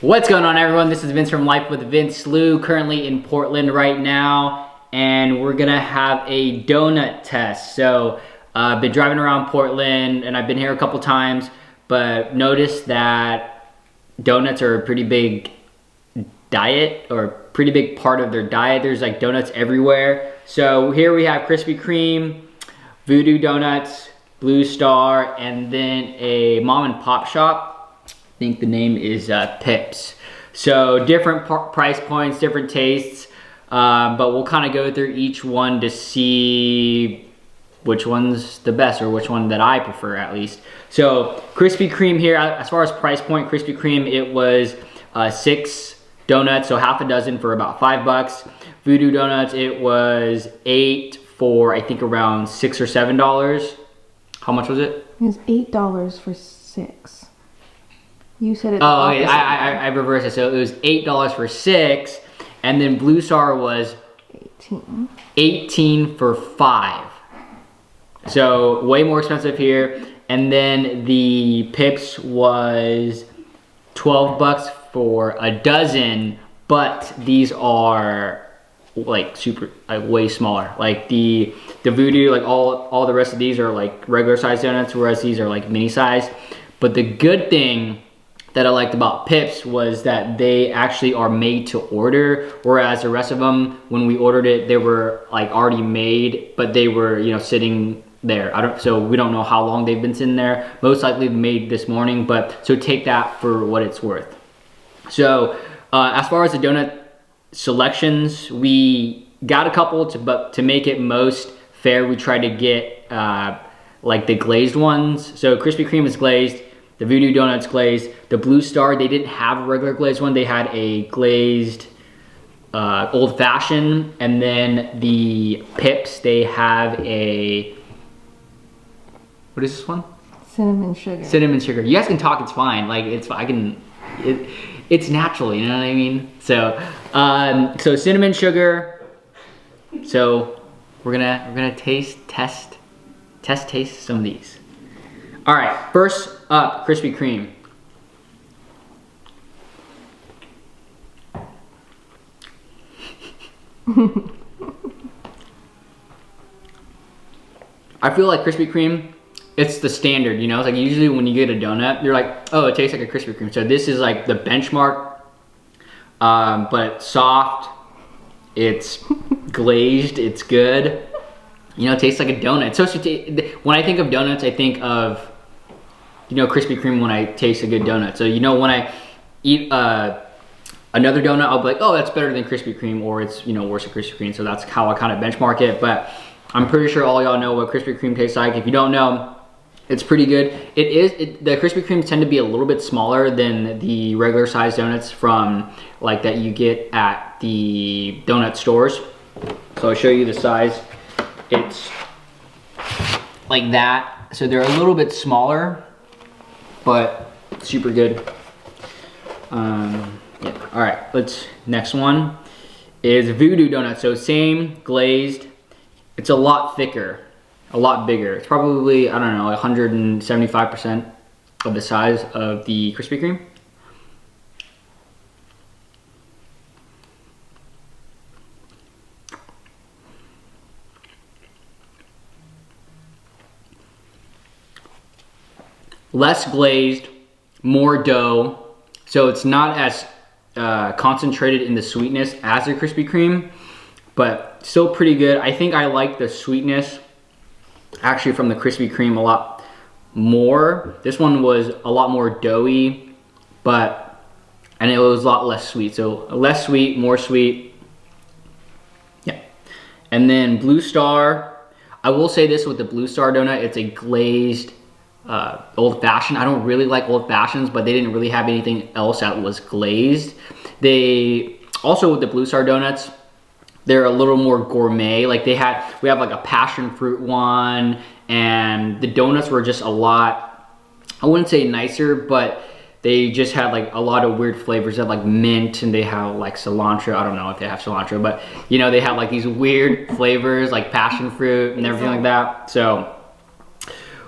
What's going on, everyone? This is Vince from Life with Vince Lou, currently in Portland right now, and we're gonna have a donut test. So I've been driving around Portland and I've been here a couple times, but noticed that donuts are a pretty big diet, or a pretty big part of their diet. There's like donuts everywhere. So here we have Krispy Kreme, VooDoo Donuts, Blue Star, and then a mom and pop shop. I think the name is Pips. So different price points, different tastes, but we'll kind of go through each one to see which one's the best, or which one that I prefer at least. So Krispy Kreme here, as far as price point, Krispy Kreme, it was 6 donuts, so half a dozen for about $5. VooDoo Donuts, it was 8 for I think around $6 or $7. How much was it? It was $8 for 6. You said it. Oh, okay. I reversed it. So it was $8 for 6, and then Blue Star was 18 for 5. So way more expensive here. And then the Pips was $12 for a dozen, but these are like super, like way smaller. Like the VooDoo, like all the rest of these are like regular size donuts, whereas these are like mini size. But the good thing that I liked about Pips was that they actually are made to order, whereas the rest of them, when we ordered it, they were like already made, but they were, you know, sitting there. So we don't know how long they've been sitting there. Most likely made this morning, but so take that for what it's worth. So as far as the donut selections, we got a couple, but to make it most fair, we tried to get like the glazed ones. So Krispy Kreme is glazed, the VooDoo Donuts glazed. The Blue Star, they didn't have a regular glazed one. They had a glazed old fashioned, and then the Pips, they have a, what is this one? Cinnamon sugar. Cinnamon sugar. You guys can talk, it's fine. Like it's it's natural, you know what I mean? So so cinnamon sugar. So we're gonna taste some of these. All right, first up, Krispy Kreme. I feel like Krispy Kreme, it's the standard, you know? It's like usually when you get a donut, you're like, oh, it tastes like a Krispy Kreme. So this is like the benchmark, but it's soft, it's glazed, it's good. You know, it tastes like a donut. So when I think of donuts, I think of, you know, Krispy Kreme when I taste a good donut. So, you know, when I eat another donut, I'll be like, oh, that's better than Krispy Kreme, or it's, you know, worse than Krispy Kreme. So that's how I kind of benchmark it. But I'm pretty sure all y'all know what Krispy Kreme tastes like. If you don't know, it's pretty good. The Krispy Kremes tend to be a little bit smaller than the regular size donuts from like that you get at the donut stores. So I'll show you the size. It's like that. So they're a little bit smaller, but super good. Yeah. All right, next one is VooDoo Donuts. So same glazed. It's a lot thicker, a lot bigger. It's probably, I don't know, 175% of the size of the Krispy Kreme. Less glazed, more dough. So it's not as concentrated in the sweetness as the Krispy Kreme, but still pretty good. I think I like the sweetness actually from the Krispy Kreme a lot more. This one was a lot more doughy, and it was a lot less sweet. So less sweet, more sweet. Yeah. And then Blue Star, I will say this with the Blue Star donut, it's a glazed old fashioned. I don't really like old fashions, but they didn't really have anything else that was glazed. They also, with the Blue Star donuts, they're a little more gourmet. Like we have like a passion fruit one, and the donuts were just a lot, I wouldn't say nicer, but they just had like a lot of weird flavors. They had like mint, and they have like cilantro. I don't know if they have cilantro, but you know, they have like these weird flavors like passion fruit and everything like that. So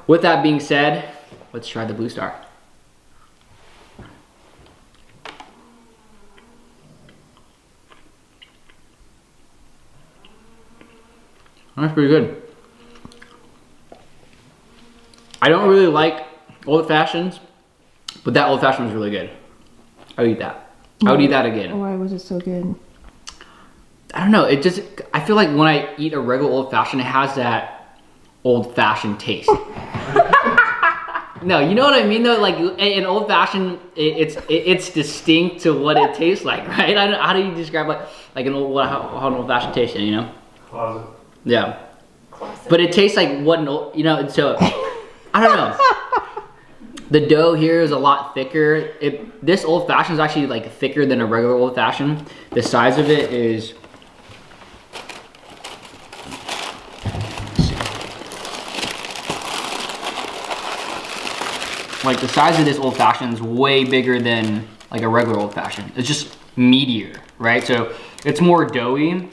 with that being said, let's try the Blue Star. That's pretty good. I don't really like old fashions, but that old fashioned was really good. I would eat that. I would eat that again. Why was it so good? I don't know. It just, I feel like when I eat a regular old fashioned, it has that old fashioned taste. No, you know what I mean though? Like an old fashioned, it's distinct to what it tastes like, right? How do you describe like an old, how an old fashioned tastes, you know? Closet. Yeah. Classic. But it tastes like what an old, you know, so, I don't know. The dough here is a lot thicker. This old fashioned is actually like thicker than a regular old fashioned. The size of it is, like the size of this old fashioned is way bigger than like a regular old fashioned. It's just meatier, right? So it's more doughy,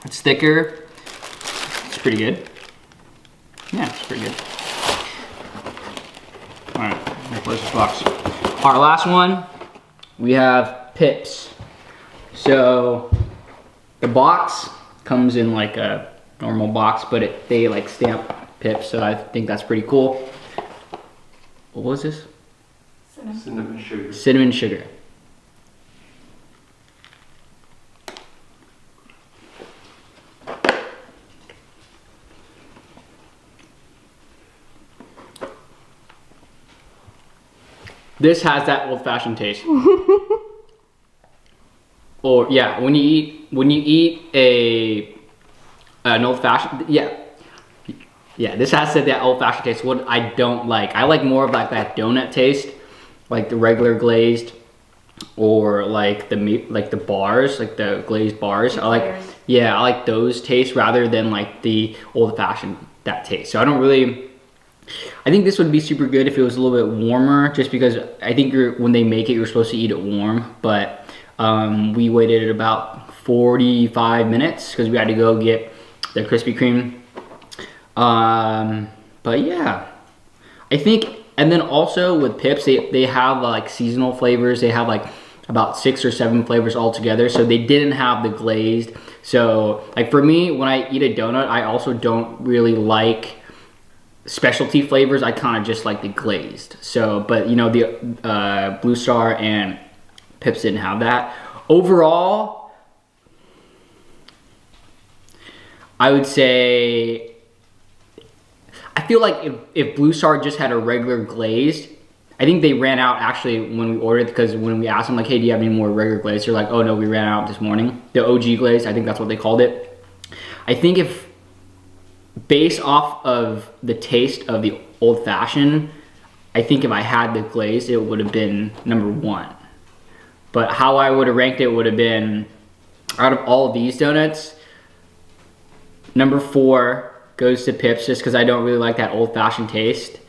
it's thicker. It's pretty good. Yeah, it's pretty good. All right, I'm gonna close this box. Our last one, we have Pips. So the box comes in like a normal box, but they like stamp Pips, so I think that's pretty cool. What was this? Cinnamon sugar. Cinnamon sugar. This has that old-fashioned taste. Or yeah, when you eat an old-fashioned, yeah, this has that old-fashioned taste. What I don't like, I like more of like that donut taste, like the regular glazed, or like the meat, like the bars, like the glazed bars. I like those tastes rather than like the old-fashioned that taste. So I don't really. I think this would be super good if it was a little bit warmer, just because I think when they make it, you're supposed to eat it warm. But we waited about 45 minutes because we had to go get the Krispy Kreme. But yeah, I think, and then also with Pips, they have like seasonal flavors. They have like about 6 or 7 flavors altogether. So they didn't have the glazed. So like for me, when I eat a donut, I also don't really like specialty flavors. I kind of just like the glazed. So, but you know, the Blue Star and Pips didn't have that. Overall, I would say, I feel like if Blue Star just had a regular glazed, I think they ran out actually when we ordered, because when we asked them like, hey, do you have any more regular glazed? They're like, oh no, we ran out this morning. The OG glaze, I think that's what they called it. I think if, based off of the taste of the old fashioned, I think if I had the glaze, it would have been #1. But how I would have ranked it would have been, out of all of these donuts, #4 goes to Pips, just because I don't really like that old fashioned taste.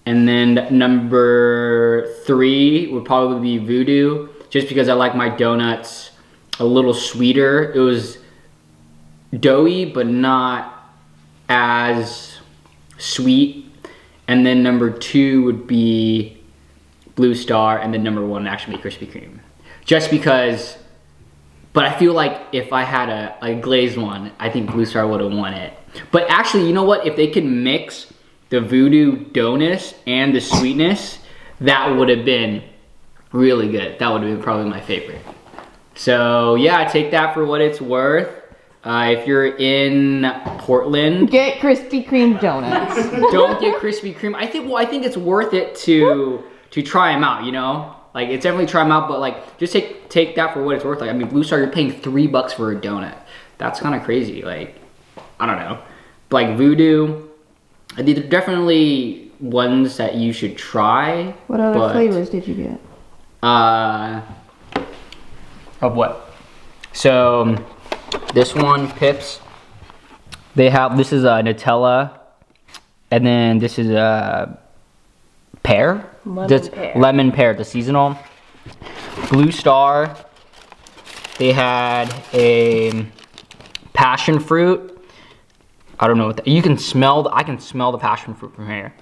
And then #3 would probably be VooDoo, just because I like my donuts a little sweeter. It was doughy, but not as sweet. And then #2 would be Blue Star, and then #1 would actually be Krispy Kreme. Just because, but I feel like if I had a glazed one, I think Blue Star would have won it. But actually, you know what? If they could mix the VooDoo doughness and the sweetness, that would have been really good. That would have been probably my favorite. So yeah, take that for what it's worth. If you're in Portland, get Krispy Kreme donuts. Don't get Krispy Kreme. I think it's worth it to try them out, you know? Like, it's definitely try them out, but like, just take that for what it's worth. Like, I mean, Blue Star, you're paying $3 for a donut. That's kind of crazy. Like, I don't know. But like VooDoo, these are definitely ones that you should try. What other flavors did you get? Of what? So, this one, Pips, this is a Nutella, and then this is a pear? Lemon pear, the seasonal. Blue Star, they had a passion fruit. I don't know what I can smell the passion fruit from here.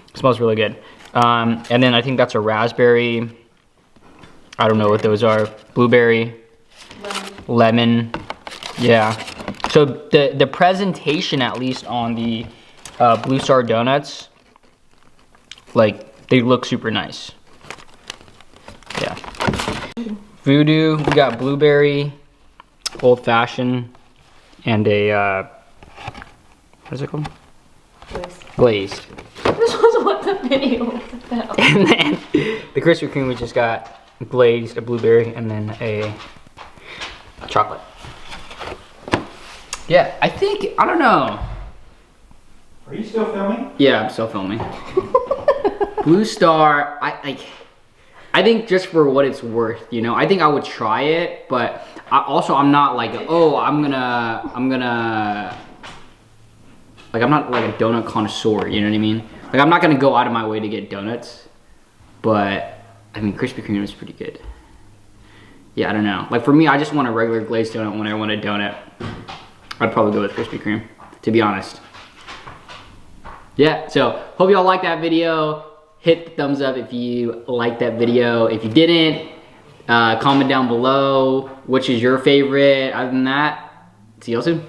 It smells really good. And then I think that's a raspberry. I don't know what those are. Blueberry. Lemon. Yeah. So the presentation, at least on the Blue Star donuts, like they look super nice. Yeah. VooDoo, we got blueberry, old fashioned, and a what is it called? Glazed. This was what the video was about. And then the Krispy Kreme, we just got glazed, a blueberry, and then a chocolate. Yeah, I think, I don't know. Are you still filming? Yeah, I'm still filming. Blue Star, I think just for what it's worth, you know, I think I would try it, but I'm not like, oh, I'm not like a donut connoisseur, you know what I mean? Like, I'm not gonna go out of my way to get donuts, but I mean, Krispy Kreme is pretty good. Yeah, I don't know. Like for me, I just want a regular glazed donut when I want a donut. I'd probably go with Krispy Kreme, to be honest. Yeah, so hope y'all liked that video. Hit the thumbs up if you liked that video. If you didn't, comment down below which is your favorite. Other than that, see y'all soon.